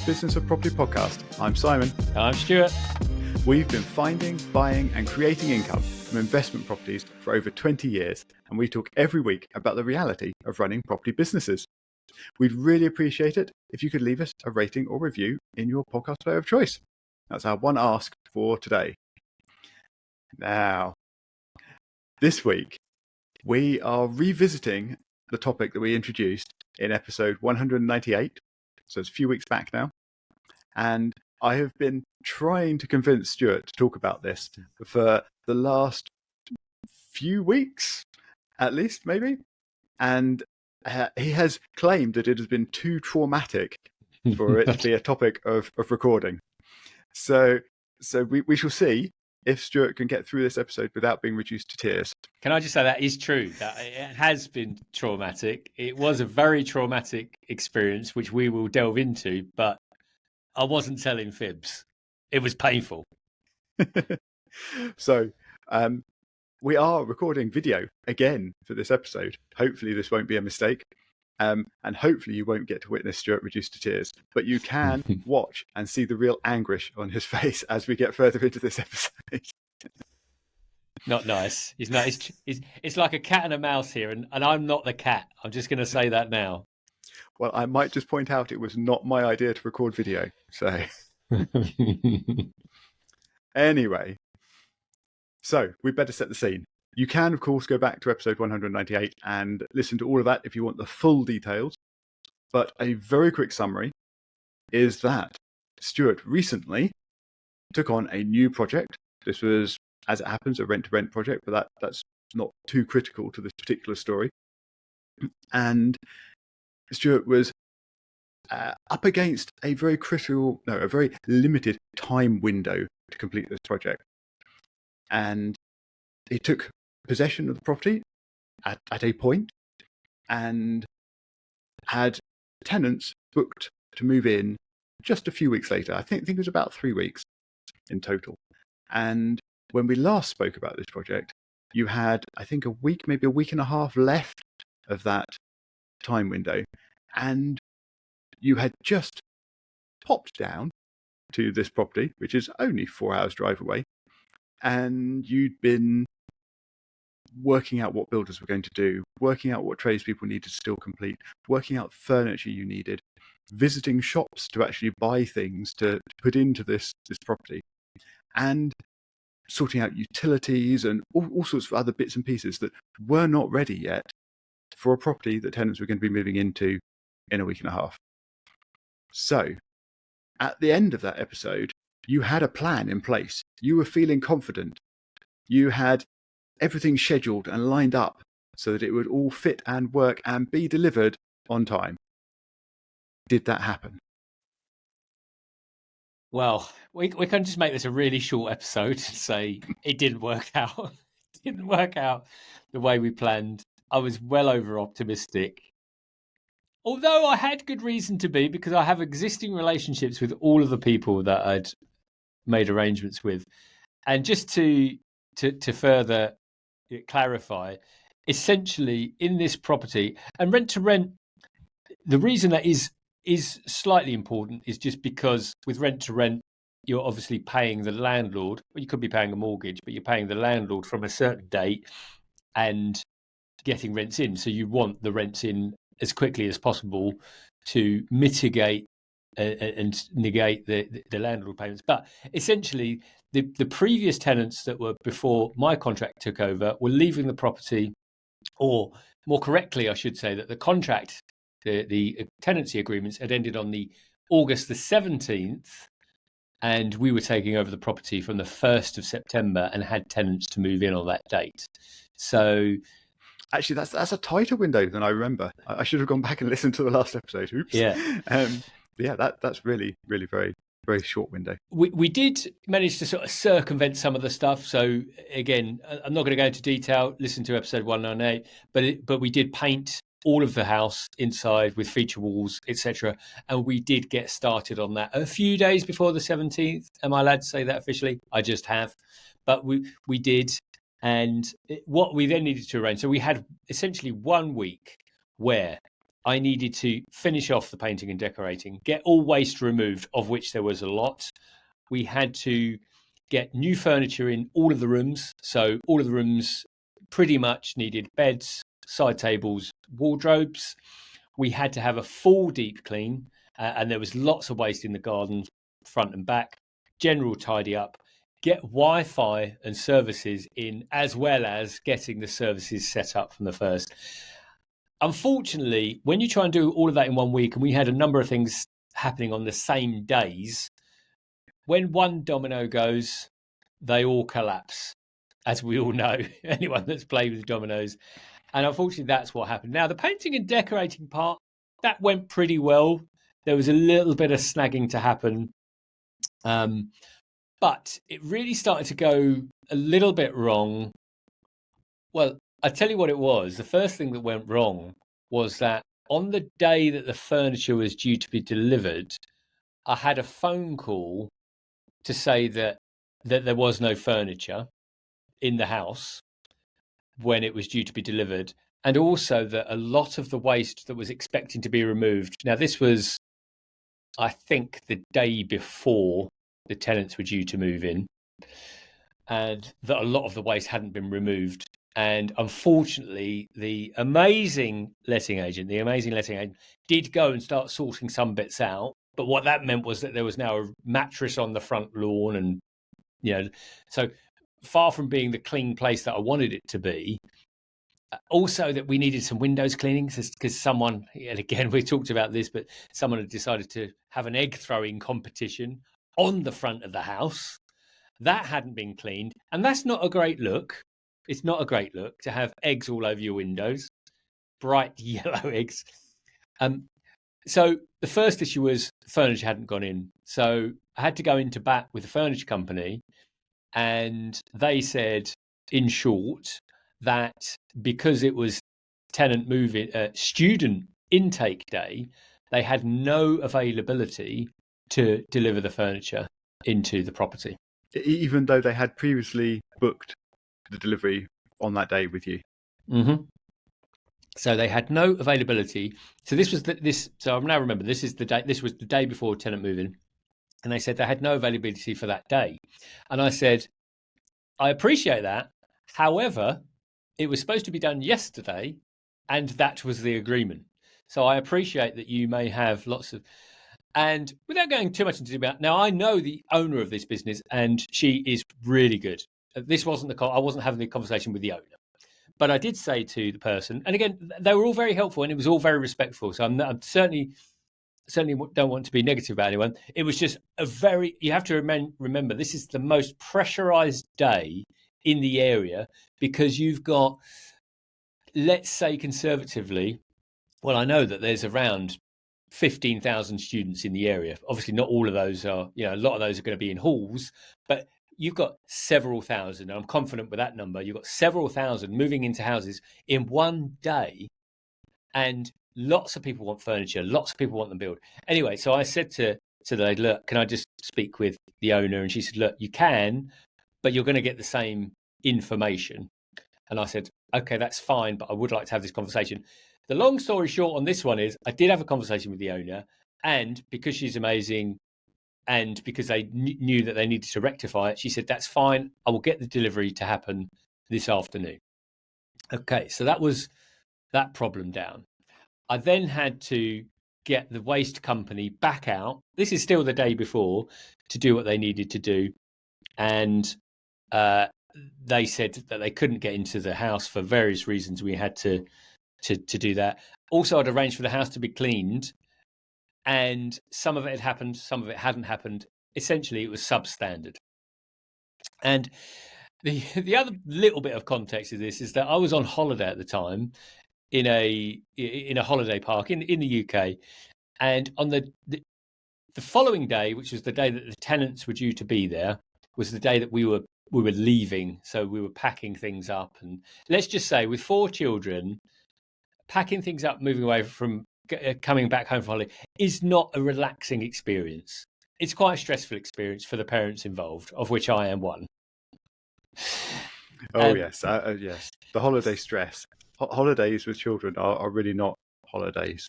Business of Property podcast. I'm Simon. I'm Stuart. We've been finding, buying and creating income from investment properties for over 20 years, and we talk every week about the reality of running property businesses. We'd really appreciate it if you could leave us a rating or review in your podcast player of choice. That's our one ask for today. Now, this week, we are revisiting the topic that we introduced in episode 198. So it's a few weeks back now. And I have been trying to convince Stuart to talk about this for the last few weeks, at least, maybe. And he has claimed that it has been too traumatic for it to be a topic of recording. So we shall see if Stuart can get through this episode without being reduced to tears. Can I just say that is true? That it has been traumatic. It was a very traumatic experience, which we will delve into, but I wasn't telling fibs. It was painful. So we are recording video again for this episode. Hopefully this won't be a mistake. And hopefully you won't get to witness Stuart reduced to tears, but you can watch and see the real anguish on his face as we get further into this episode. Not nice. He's not. It's like a cat and a mouse here, and I'm not the cat. I'm just going to say that now. Well, I might just point out it was not my idea to record video. So anyway, so we better set the scene. You can, of course, go back to episode 198 and listen to all of that if you want the full details. But a very quick summary is that Stuart recently took on a new project. This was, as it happens, a rent-to-rent project, but that's not too critical to this particular story. And Stuart was up against a very limited time window to complete this project. And he took possession of the property at a point and had tenants booked to move in just a few weeks later. I think it was about 3 weeks in total. And when we last spoke about this project, you had, I think, a week, maybe a week and a half left of that time window. And you had just popped down to this property, which is only 4 hours drive away. And you'd been working out what builders were going to do, working out what tradespeople needed to still complete, working out furniture you needed, visiting shops to actually buy things to put into this property, and sorting out utilities and all sorts of other bits and pieces that were not ready yet for a property that tenants were going to be moving into in a week and a half. So, at the end of that episode, you had a plan in place. You were feeling confident. You had everything scheduled and lined up so that it would all fit and work and be delivered on time. Did that happen? Well, we can just make this a really short episode and say it didn't work out. It didn't work out the way we planned. I was well over optimistic. Although I had good reason to be, because I have existing relationships with all of the people that I'd made arrangements with. And just to further clarify, essentially in this property, and rent to rent, the reason that is slightly important is just because with rent to rent, you're obviously paying the landlord. Well, you could be paying a mortgage, but you're paying the landlord from a certain date and getting rents in. So you want the rents in as quickly as possible to mitigate and negate the landlord payments. But essentially, the previous tenants that were before my contract took over were leaving the property, or more correctly, I should say that the contract, the tenancy agreements had ended on the August the 17th, and we were taking over the property from the 1st of September and had tenants to move in on that date. So actually, that's a tighter window than I remember. I should have gone back and listened to the last episode. Oops. Yeah. That's really, really very, very short window. We did manage to sort of circumvent some of the stuff. So again, I'm not going to go into detail. Listen to episode 198. But we did paint all of the house inside with feature walls, etc. And we did get started on that a few days before the 17th. Am I allowed to say that officially? I just have. But we did. And what we then needed to arrange. So we had essentially 1 week where I needed to finish off the painting and decorating, get all waste removed, of which there was a lot. We had to get new furniture in all of the rooms. So all of the rooms pretty much needed beds, side tables, wardrobes. We had to have a full deep clean, and there was lots of waste in the garden, front and back. General tidy up, get Wi-Fi and services in, as well as getting the services set up from the first. Unfortunately, when you try and do all of that in 1 week, and we had a number of things happening on the same days, when one domino goes, they all collapse, as we all know, anyone that's played with dominoes. And unfortunately, that's what happened. Now, the painting and decorating part, that went pretty well. There was a little bit of snagging to happen. But it really started to go a little bit wrong. Well, I tell you what it was. The first thing that went wrong was that on the day that the furniture was due to be delivered, I had a phone call to say that there was no furniture in the house when it was due to be delivered, and also that a lot of the waste that was expecting to be removed. Now, this was, I think, the day before the tenants were due to move in, and that a lot of the waste hadn't been removed. And unfortunately, the amazing letting agent did go and start sorting some bits out. But what that meant was that there was now a mattress on the front lawn, and so far from being the clean place that I wanted it to be. Also, that we needed some windows cleaning because someone, and again, we talked about this, but someone had decided to have an egg throwing competition on the front of the house. That hadn't been cleaned, and that's not a great look. It's not a great look to have eggs all over your windows, bright yellow eggs. So the first issue was furniture hadn't gone in. So I had to go into bat with the furniture company, and they said, in short, that because it was student intake day, they had no availability to deliver the furniture into the property. Even though they had previously booked the delivery on that day with you. Mm-hmm. So they had no availability. So this was So I now remember this is the day. This was the day before tenant move-in, and they said they had no availability for that day. And I said, I appreciate that. However, it was supposed to be done yesterday, and that was the agreement. So I appreciate that you may have lots of. And without going too much into it, now I know the owner of this business, and she is really good. This wasn't I wasn't having the conversation with the owner, but I did say to the person, and again, they were all very helpful, and it was all very respectful. So I'm certainly don't want to be negative about anyone. It was just you have to remember, this is the most pressurized day in the area because you've got, let's say conservatively, well, I know that there's around 15,000 students in the area. Obviously, not all of those are, a lot of those are going to be in halls, but you've got several thousand. And I'm confident with that number. You've got several thousand moving into houses in one day, and lots of people want furniture. Lots of people want them built. Anyway, so I said to the lady, look, can I just speak with the owner? And she said, look, you can, but you're going to get the same information. And I said, okay, that's fine, but I would like to have this conversation. The long story short on this one is I did have a conversation with the owner, and because she's amazing and because they knew that they needed to rectify it, she said, that's fine. I will get the delivery to happen this afternoon. Okay, so that was that problem down. I then had to get the waste company back out. This is still the day before, to do what they needed to do. And they said that they couldn't get into the house for various reasons. We had to do that. Also, I'd arranged for the house to be cleaned, and some of it had happened, some of it hadn't happened. Essentially, it was substandard. And the other little bit of context of this is that I was on holiday at the time in a holiday park in the UK, and on the following day, which was the day that the tenants were due to be there, was the day that we were leaving. So we were packing things up, and let's just say with 4 children, packing things up, moving away from coming back home from holiday is not a relaxing experience. It's quite a stressful experience for the parents involved, of which I am one. Oh, yes. Yes. The holiday stress. Holidays with children are really not holidays.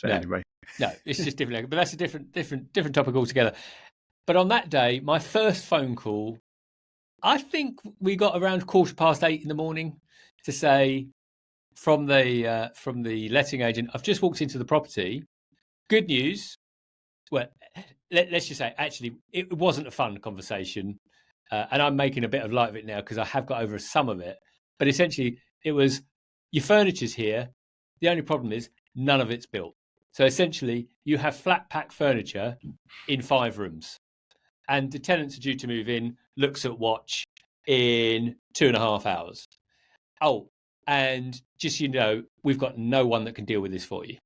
So No. anyway, No, it's just different. But that's a different topic altogether. But on that day, my first phone call, I think we got around 8:15 in the morning to say from the letting agent, I've just walked into the property. Good news. Well, let's just say, actually, it wasn't a fun conversation, and I'm making a bit of light of it now because I have got over some of it. But essentially, it was your furniture's here. The only problem is none of it's built. So essentially, you have flat pack furniture in 5 rooms, and the tenants are due to move in. Looks at watch in 2.5 hours. Oh, and just we've got no one that can deal with this for you.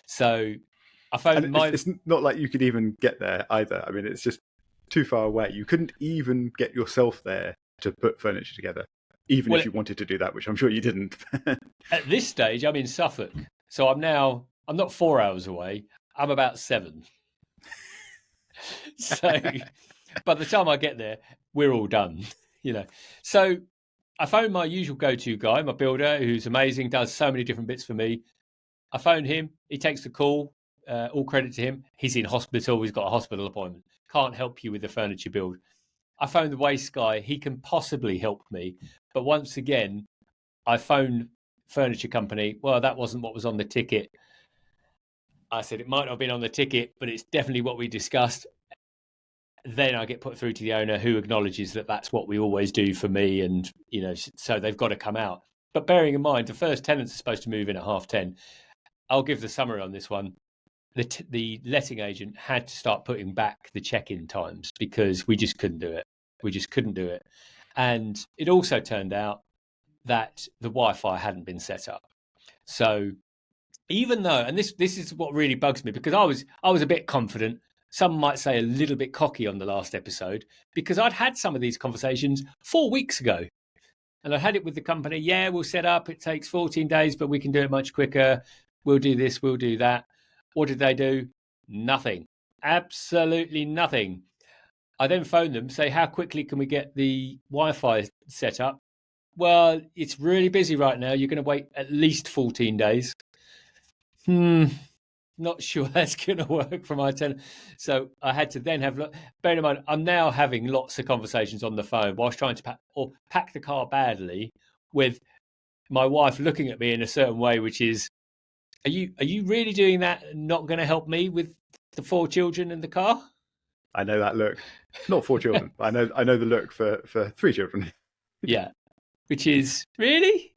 So I phoned and it's not like you could even get there either. I mean, it's just too far away. You couldn't even get yourself there to put furniture together, even if you wanted to do that, which I'm sure you didn't. At this stage, I'm in Suffolk, so I'm not 4 hours away. I'm about 7. So by the time I get there, we're all done. So I phoned my usual go-to guy, my builder, who's amazing, does so many different bits for me. I phoned him. He takes the call. All credit to him. He's in hospital. He's got a hospital appointment. Can't help you with the furniture build. I phoned the waste guy. He can possibly help me. But once again, I phoned furniture company. Well, that wasn't what was on the ticket. I said, it might not have been on the ticket, but it's definitely what we discussed. Then I get put through to the owner, who acknowledges that that's what we always do for me. And, so they've got to come out. But bearing in mind, the first tenants are supposed to move in at 10:30. I'll give the summary on this one. The letting agent had to start putting back the check-in times because we just couldn't do it. And it also turned out that the Wi-Fi hadn't been set up. So even though, and this is what really bugs me, because I was a bit confident, some might say a little bit cocky on the last episode, because I'd had some of these conversations 4 weeks ago. And I had it with the company. Yeah, we'll set up. It takes 14 days, but we can do it much quicker. We'll do this. We'll do that. What did they do? Nothing. Absolutely nothing. I then phoned them, say, how quickly can we get the Wi-Fi set up? Well, it's really busy right now. You're going to wait at least 14 days. Not sure that's going to work for my tenant. So I had to then bear in mind, I'm now having lots of conversations on the phone whilst trying to pack the car badly, with my wife looking at me in a certain way, which is, are you really doing that and not going to help me with the 4 children in the car? I know that look. Not 4 children. I know the look for 3 children. Yeah, which is really.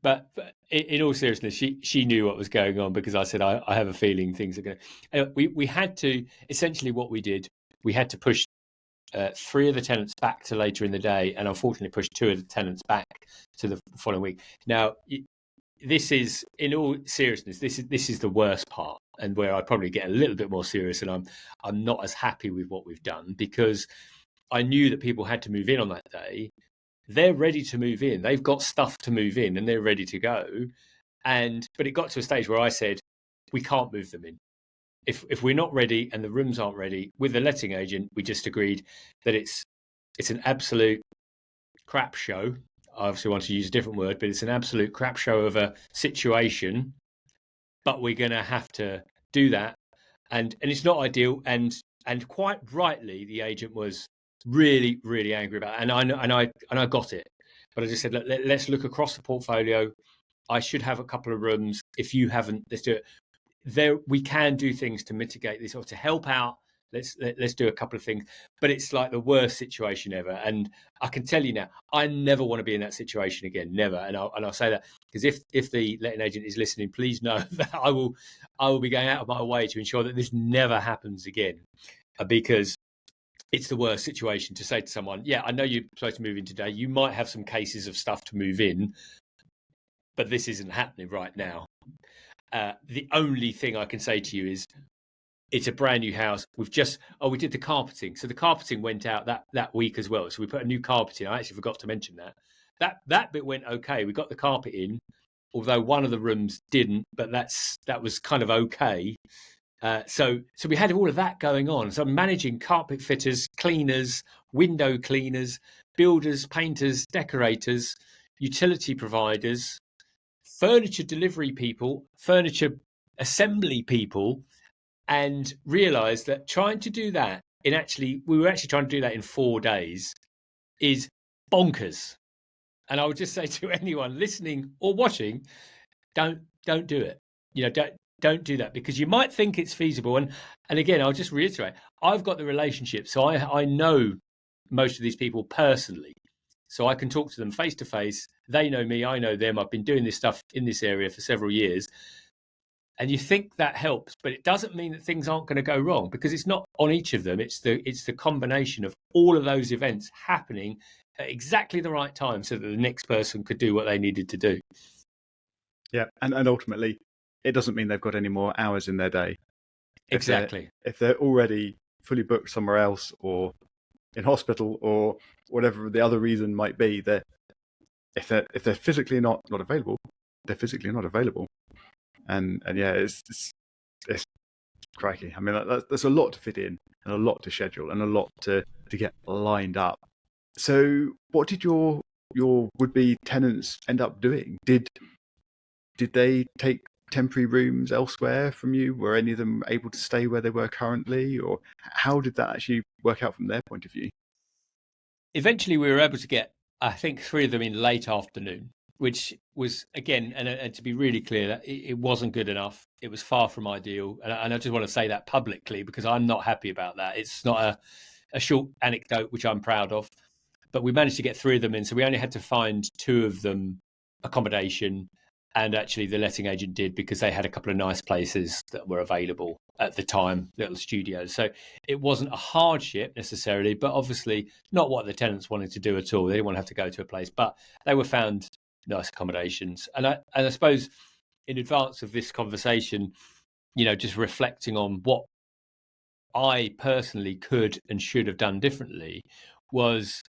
But in all seriousness, she knew what was going on, because I said I have a feeling things are going to. We had to, essentially what we did, we had to push 3 of the tenants back to later in the day, and unfortunately pushed 2 of the tenants back to the following week. Now, this is, in all seriousness, this is the worst part, and where I probably get a little bit more serious, and I'm not as happy with what we've done, because I knew that people had to move in on that day. They're ready to move in. They've got stuff to move in, and they're ready to go. But it got to a stage where I said, we can't move them in. If we're not ready and the rooms aren't ready, with the letting agent, we just agreed that it's an absolute crap show. I obviously want to use a different word, but it's an absolute crap show of a situation. But we're going to have to do that, and it's not ideal. And quite rightly, the agent was really, really angry about it. And I got it. But I just said, let's look across the portfolio. I should have a couple of rooms. If you haven't, let's do it. We can do things to mitigate this or to help out. Let's do a couple of things. But it's like the worst situation ever. And I can tell you now, I never want to be in that situation again. Never. And I'll say that, because if the letting agent is listening, please know that I will be going out of my way to ensure that this never happens again. Because it's the worst situation to say to someone, yeah, I know you're supposed to move in today. You might have some cases of stuff to move in, but this isn't happening right now. The only thing I can say to you is, it's a brand new house. We did the carpeting. So the carpeting went out that week as well. So we put a new carpet in. I actually forgot to mention that. That bit went okay. We got the carpet in, although one of the rooms didn't, but that was kind of okay. So we had all of that going on. So I'm managing carpet fitters, cleaners, window cleaners, builders, painters, decorators, utility providers, furniture delivery people, furniture assembly people, and realised that trying to do that we were actually trying to do that in 4 days is bonkers. And I would just say to anyone listening or watching, don't do it. Don't do that, because you might think it's feasible. And again, I'll just reiterate, I've got the relationship, so I know most of these people personally, so I can talk to them face to face. They know me, I know them. I've been doing this stuff in this area for several years. And you think that helps, but it doesn't mean that things aren't going to go wrong, because it's not on each of them. It's the combination of all of those events happening at exactly the right time so that the next person could do what they needed to do. Yeah, and ultimately, it doesn't mean they've got any more hours in their day. Exactly. If they're already fully booked somewhere else, or in hospital, or whatever the other reason might be, if they're physically not available, they're physically not available. And yeah, it's crikey. I mean, there's a lot to fit in, and a lot to schedule, and a lot to get lined up. So, what did your would-be tenants end up doing? Did they take temporary rooms elsewhere from you? Were any of them able to stay where they were currently, or how did that actually work out from their point of view? Eventually, we were able to get, I think, 3 of them in late afternoon, which was, again, and to be really clear, that it wasn't good enough. It was far from ideal. And I just want to say that publicly, because I'm not happy about that. It's not a short anecdote, which I'm proud of. But we managed to get 3 of them in. So we only had to find 2 of them accommodation. And actually, the letting agent did, because they had a couple of nice places that were available at the time, little studios. So it wasn't a hardship necessarily, but obviously not what the tenants wanted to do at all. They didn't want to have to go to a place, but they were found nice accommodations. And I suppose in advance of this conversation, just reflecting on what I personally could and should have done differently was,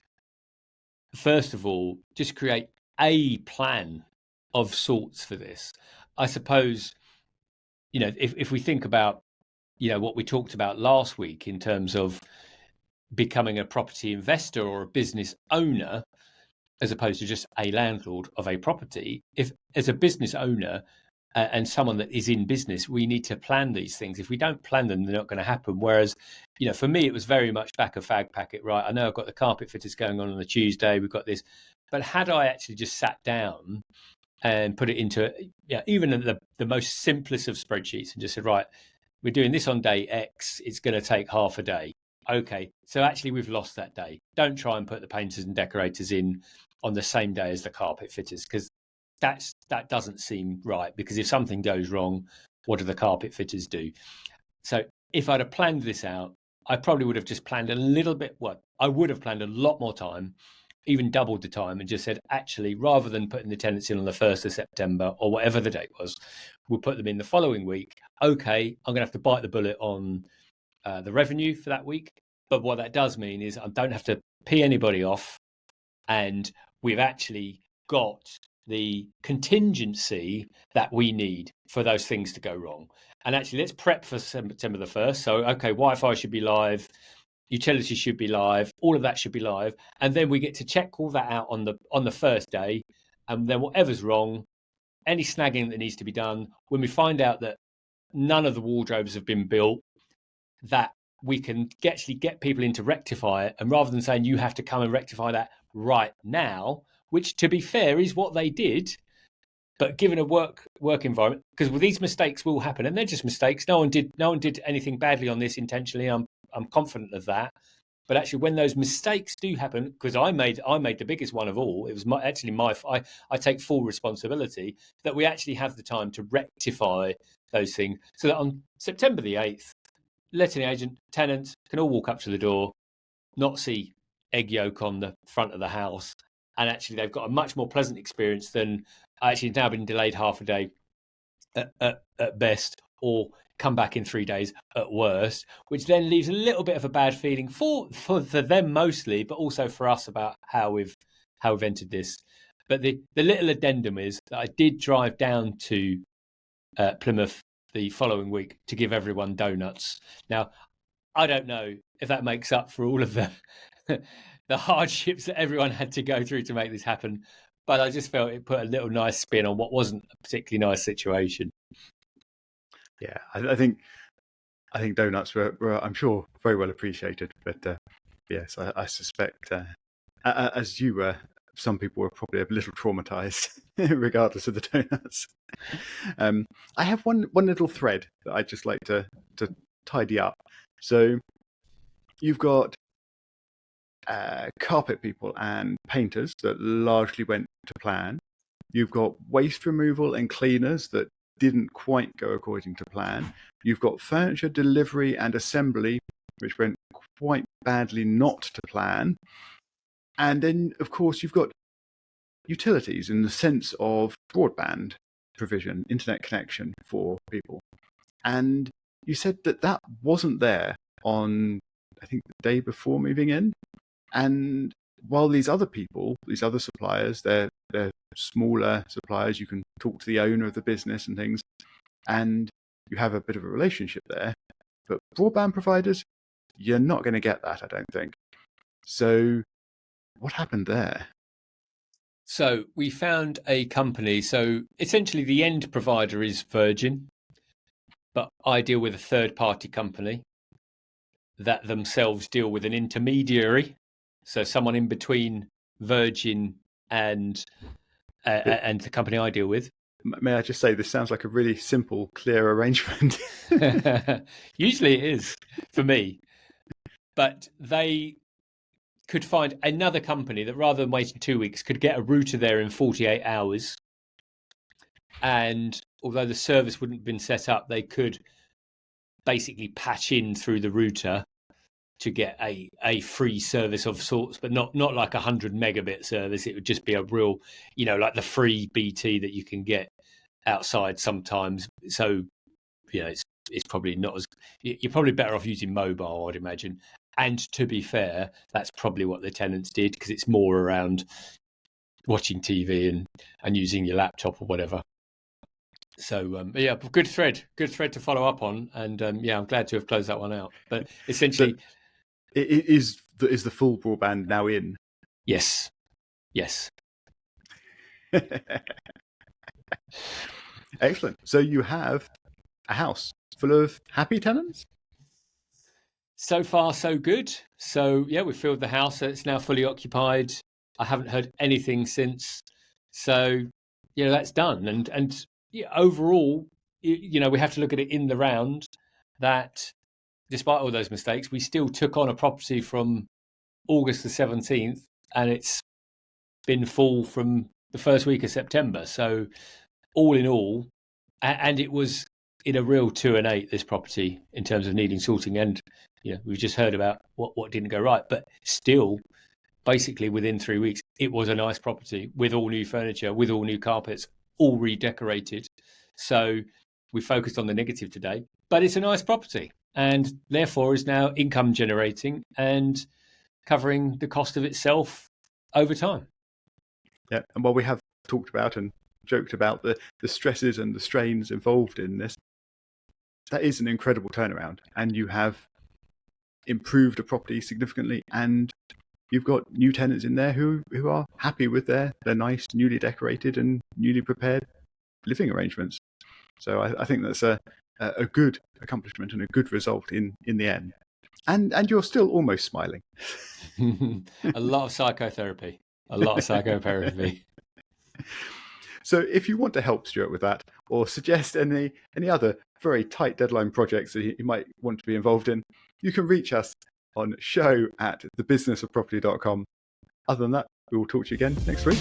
first of all, just create a plan of sorts for this. I suppose, if we think about, what we talked about last week in terms of becoming a property investor or a business owner, as opposed to just a landlord of a property, if as a business owner and someone that is in business, we need to plan these things. If we don't plan them, they're not going to happen. Whereas, for me, it was very much back a fag packet, right? I know I've got the carpet fitters going on a Tuesday. We've got this. But had I actually just sat down and put it into even the most simplest of spreadsheets and just said, right, we're doing this on day X, it's going to take half a day. Okay, so actually we've lost that day. Don't try and put the painters and decorators in on the same day as the carpet fitters, because that doesn't seem right. Because if something goes wrong, what do the carpet fitters do? So if I'd have planned this out, I probably would have just planned a little bit. I would have planned a lot more time, even doubled the time, and just said, actually, rather than putting the tenants in on the 1st of September or whatever the date was, we'll put them in the following week. Okay, I'm going to have to bite the bullet on the revenue for that week. But what that does mean is I don't have to pay anybody off, and we've actually got the contingency that we need for those things to go wrong. And actually, let's prep for September the 1st. So, okay, Wi-Fi should be live, utilities should be live, all of that should be live, and then we get to check all that out on the first day. And then whatever's wrong, any snagging that needs to be done, when we find out that none of the wardrobes have been built, that we can actually get people in to rectify it. And rather than saying you have to come and rectify that right now, which, to be fair, is what they did, but given a work environment, because these mistakes will happen, and they're just mistakes. No one did anything badly on this intentionally. I'm confident of that. But actually, when those mistakes do happen, because I made the biggest one of all, it was I take full responsibility that we actually have the time to rectify those things, so that on September the 8th, letting agent, tenants can all walk up to the door, not see egg yolk on the front of the house, and actually they've got a much more pleasant experience than actually now been delayed half a day at best, or come back in 3 days at worst, which then leaves a little bit of a bad feeling for them mostly, but also for us about how we've entered this. But the little addendum is that I did drive down to Plymouth the following week to give everyone donuts. Now, I don't know if that makes up for all of the the hardships that everyone had to go through to make this happen, but I just felt it put a little nice spin on what wasn't a particularly nice situation. Yeah, I think donuts were, I'm sure, very well appreciated. But yes, I suspect, as you were, some people were probably a little traumatized, regardless of the donuts. I have one little thread that I'd just like to tidy up. So you've got carpet people and painters that largely went to plan. You've got waste removal and cleaners that didn't quite go according to plan. You've got furniture delivery and assembly, which went quite badly not to plan. And then, of course, you've got utilities in the sense of broadband provision, internet connection for people. And you said that wasn't there on, I think, the day before moving in. And while these other people, these other suppliers, they're smaller suppliers, you can talk to the owner of the business and things, and you have a bit of a relationship there. But broadband providers, you're not going to get that, I don't think. So what happened there? So we found a company. So essentially the end provider is Virgin, but I deal with a third-party company that themselves deal with an intermediary. So someone in between Virgin and the company I deal with. May I just say, this sounds like a really simple, clear arrangement. Usually it is for me. But they could find another company that, rather than waiting 2 weeks, could get a router there in 48 hours. And although the service wouldn't have been set up, they could basically patch in through the router to get a free service of sorts, but not like 100 megabit service. It would just be a real, like the free BT that you can get outside sometimes. So, it's probably not as, you're probably better off using mobile, I'd imagine. And to be fair, that's probably what the tenants did, because it's more around watching TV and using your laptop or whatever. So yeah, good thread to follow up on, and I'm glad to have closed that one out. But essentially, is the full broadband now in? Yes. Excellent. So you have a house full of happy tenants? So far, so good. So yeah, we filled the house. It's now fully occupied. I haven't heard anything since. So that's done. And overall, we have to look at it in the round that despite all those mistakes, we still took on a property from August the 17th, and it's been full from the first week of September. So all in all, and it was in a real 2 and 8, this property, in terms of needing sorting. And we've just heard about what didn't go right, but still, basically within 3 weeks, it was a nice property with all new furniture, with all new carpets, all redecorated. So we focused on the negative today, but it's a nice property, and therefore is now income generating and covering the cost of itself over time. Yeah, and while we have talked about and joked about the stresses and the strains involved in this, that is an incredible turnaround, and you have improved a property significantly, and you've got new tenants in there who are happy with their nice, newly decorated and newly prepared living arrangements. So I think that's a good accomplishment and a good result in the end. And you're still almost smiling. A lot of psychotherapy. So if you want to help Stuart with that, or suggest any other very tight deadline projects that you might want to be involved in, you can reach us on show@thebusinessofproperty.com. Other than that, we will talk to you again next week.